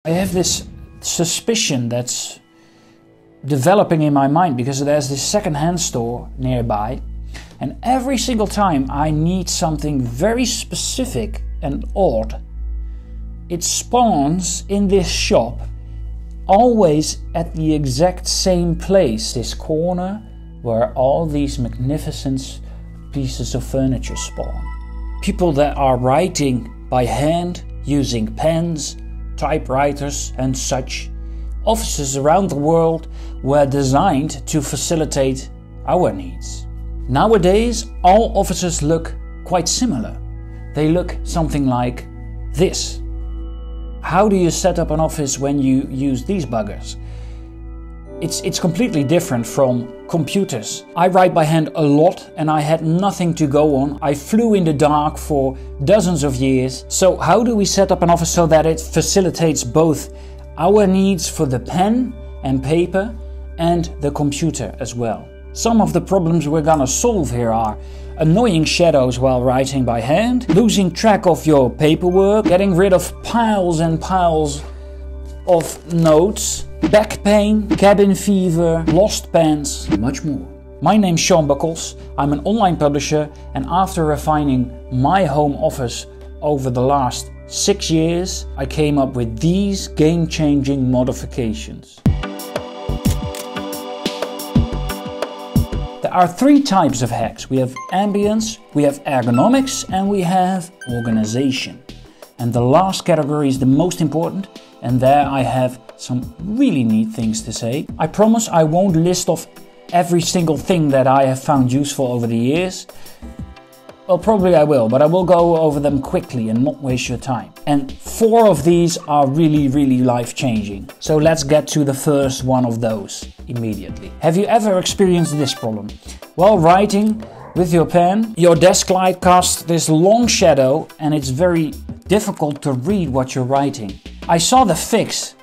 I have this suspicion that's developing in my mind because there's this second-hand store nearby, and every single time I need something very specific and odd, it spawns in this shop, always at the exact same place, this corner where all these magnificent pieces of furniture spawn. People that are writing by hand using pens, typewriters and such. Offices around the world were designed to facilitate our needs. Nowadays, all offices look quite similar. They look something like this. How do you set up an office when you use these buggers? It's completely different from computers. I write by hand a lot and I had nothing to go on. I flew in the dark for dozens of years. So how do we set up an office so that it facilitates both our needs for the pen and paper and the computer as well? Some of the problems we're gonna solve here are annoying shadows while writing by hand, losing track of your paperwork, getting rid of piles and piles of notes, back pain, cabin fever, lost pens, and much more. My name's Sean Buckles, I'm an online publisher, and after refining my home office over the last 6 years, I came up with these game-changing modifications. There are 3 types of hacks. We have ambience, we have ergonomics, and we have organization. And the last category is the most important, and there I have some really neat things to say. I promise I won't list off every single thing that I have found useful over the years. Well, probably I will, but I will go over them quickly and not waste your time. And 4 of these are really life-changing. So let's get to the first one of those immediately. Have you ever experienced this problem? While writing with your pen, your desk light casts this long shadow and it's very difficult to read what you're writing. I saw the fix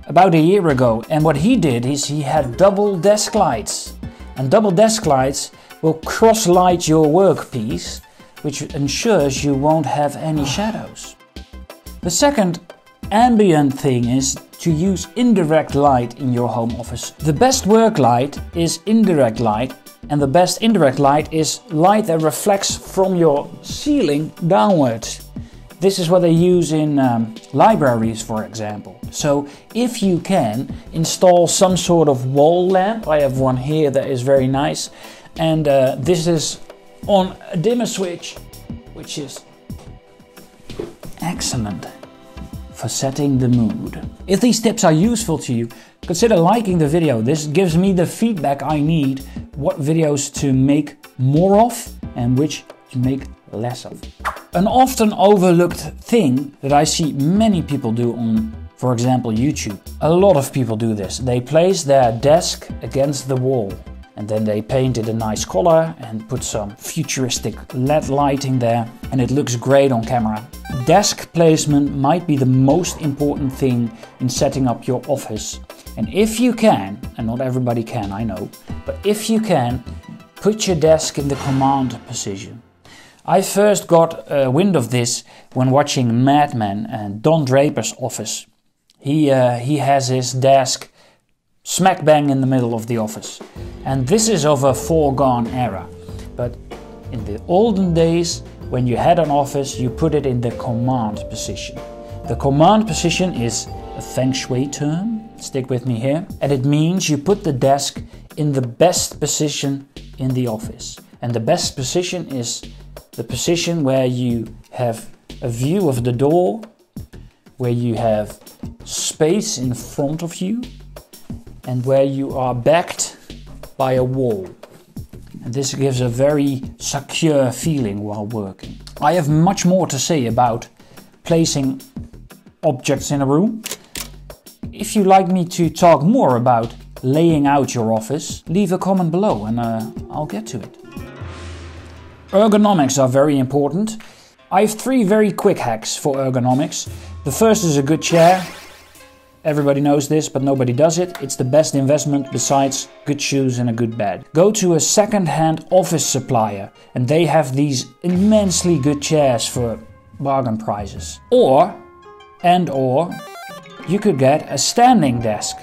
about a year ago, and what he did is he had double desk lights. And double desk lights will cross-light your workpiece, which ensures you won't have any shadows. The second ambient thing is to use indirect light in your home office. The best work light is indirect light, and the best indirect light is light that reflects from your ceiling downwards. This is what they use in libraries, for example. So if you can, install some sort of wall lamp. I have one here that is very nice. And this is on a dimmer switch, which is excellent for setting the mood. If these tips are useful to you, consider liking the video. This gives me the feedback I need, what videos to make more of and which to make less of. An often overlooked thing that I see many people do on, for example, YouTube. A lot of people do this. They place their desk against the wall and then they paint it a nice color and put some futuristic LED lighting there, and it looks great on camera. Desk placement might be the most important thing in setting up your office. And if you can, and not everybody can, I know, but if you can, put your desk in the command position. I first got wind of this when watching Mad Men and Don Draper's office. He has his desk smack bang in the middle of the office. And this is of a foregone era. But in the olden days, when you had an office, you put it in the command position. The command position is a feng shui term, stick with me here, and it means you put the desk in the best position in the office. And the best position is the position where you have a view of the door, where you have space in front of you, and where you are backed by a wall. And this gives a very secure feeling while working. I have much more to say about placing objects in a room. If you'd like me to talk more about laying out your office, leave a comment below and I'll get to it. Ergonomics are very important. I have 3 very quick hacks for ergonomics. The first is a good chair. Everybody knows this, but nobody does it. It's the best investment besides good shoes and a good bed. Go to a second-hand office supplier and they have these immensely good chairs for bargain prices. Or you could get a standing desk.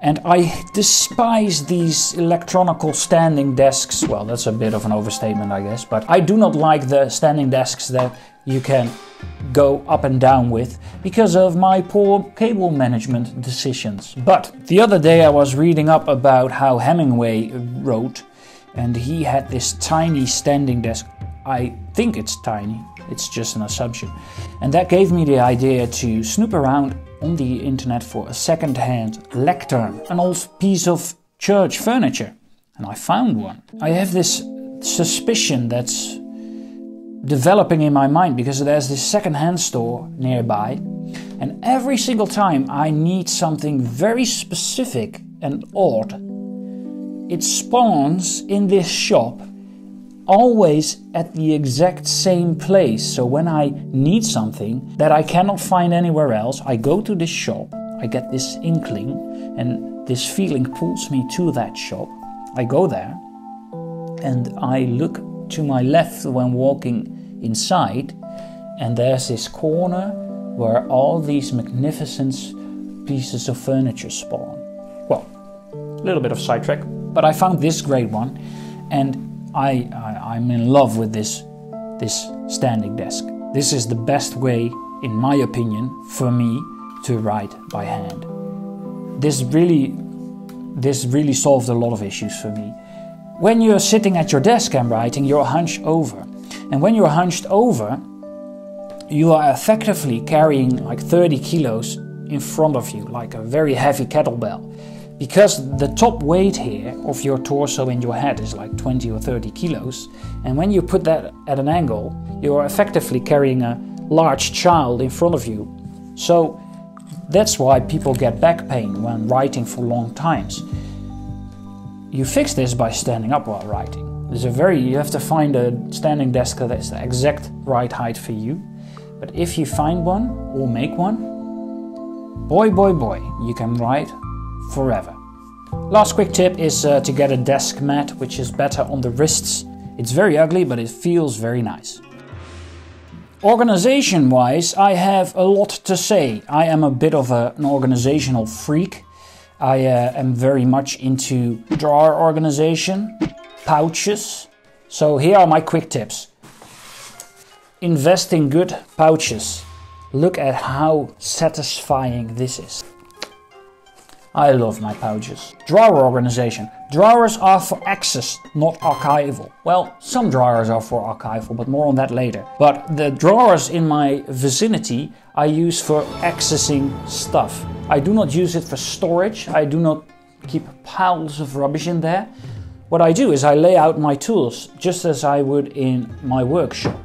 And I despise these electronical standing desks. Well, that's a bit of an overstatement, I guess. But I do not like the standing desks that you can go up and down with because of my poor cable management decisions. But the other day I was reading up about how Hemingway wrote, and he had this tiny standing desk. I think it's tiny, it's just an assumption. And that gave me the idea to snoop around on the internet for a second-hand lectern, an old piece of church furniture, and I found one. I have this suspicion that's developing in my mind because there's this second-hand store nearby, and every single time I need something very specific and odd, it spawns in this shop, always at the exact same place. So when I need something that I cannot find anywhere else, I go to this shop, I get this inkling, and this feeling pulls me to that shop. I go there, and I look to my left when walking inside, and there's this corner where all these magnificent pieces of furniture spawn. Well, a little bit of sidetrack, but I found this great one, and I'm in love with this standing desk. This is the best way, in my opinion, for me to write by hand. This really solved a lot of issues for me. When you're sitting at your desk and writing, you're hunched over. And when you're hunched over, you are effectively carrying like 30 kilos in front of you, like a very heavy kettlebell. Because the top weight here of your torso and your head is like 20 or 30 kilos. And when you put that at an angle, you're effectively carrying a large child in front of you. So that's why people get back pain when writing for long times. You fix this by standing up while writing. You have to find a standing desk that is the exact right height for you. But if you find one or make one, boy, you can write forever. Last quick tip is to get a desk mat, which is better on the wrists. It's very ugly, but it feels very nice. Organization wise, I have a lot to say. I am a bit of an organizational freak. I am very much into drawer organization, pouches. So here are my quick tips. Invest in good pouches. Look at how satisfying this is. I love my pouches. Drawer organization. Drawers are for access, not archival. Well, some drawers are for archival, but more on that later. But the drawers in my vicinity I use for accessing stuff. I do not use it for storage. I do not keep piles of rubbish in there. What I do is I lay out my tools just as I would in my workshop.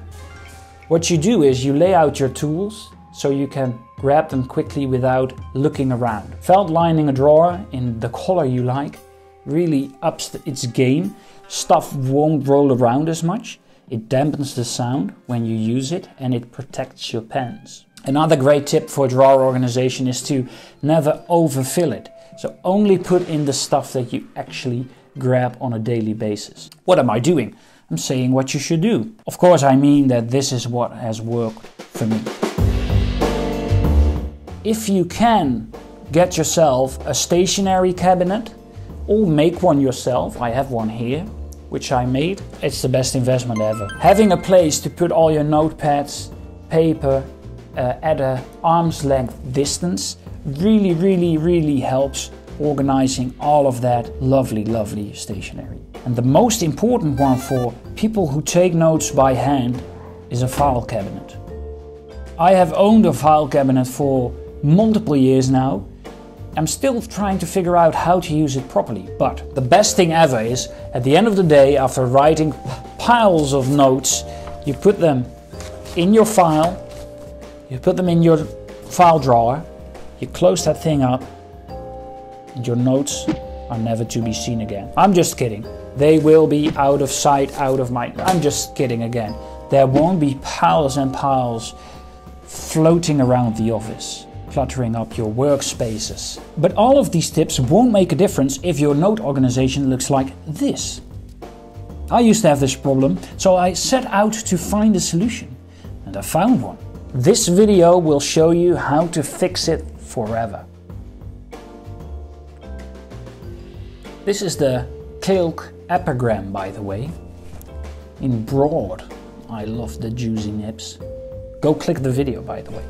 What you do is you lay out your tools so you can grab them quickly without looking around. Felt lining a drawer in the color you like really ups its game. Stuff won't roll around as much. It dampens the sound when you use it, and it protects your pens. Another great tip for drawer organization is to never overfill it. So only put in the stuff that you actually grab on a daily basis. What am I doing? I'm saying what you should do. Of course, I mean that this is what has worked for me. If you can get yourself a stationary cabinet or make one yourself, I have one here, which I made. It's the best investment ever. Having a place to put all your notepads, paper at an arm's length distance really helps organizing all of that lovely stationery. And the most important one for people who take notes by hand is a file cabinet. I have owned a file cabinet for multiple years now. I'm still trying to figure out how to use it properly, but the best thing ever is at the end of the day, after writing piles of notes, you put them in your file, you put them in your file drawer, you close that thing up, and your notes are never to be seen again. I'm just kidding. They will be out of sight, out of mind. I'm just kidding again. There won't be piles and piles floating around the office, cluttering up your workspaces. But all of these tips won't make a difference if your note organization looks like this. I used to have this problem, so I set out to find a solution, and I found one. This video will show you how to fix it forever. This is the Kilk epigram, by the way. In broad. I love the juicy nips. Go click the video, by the way.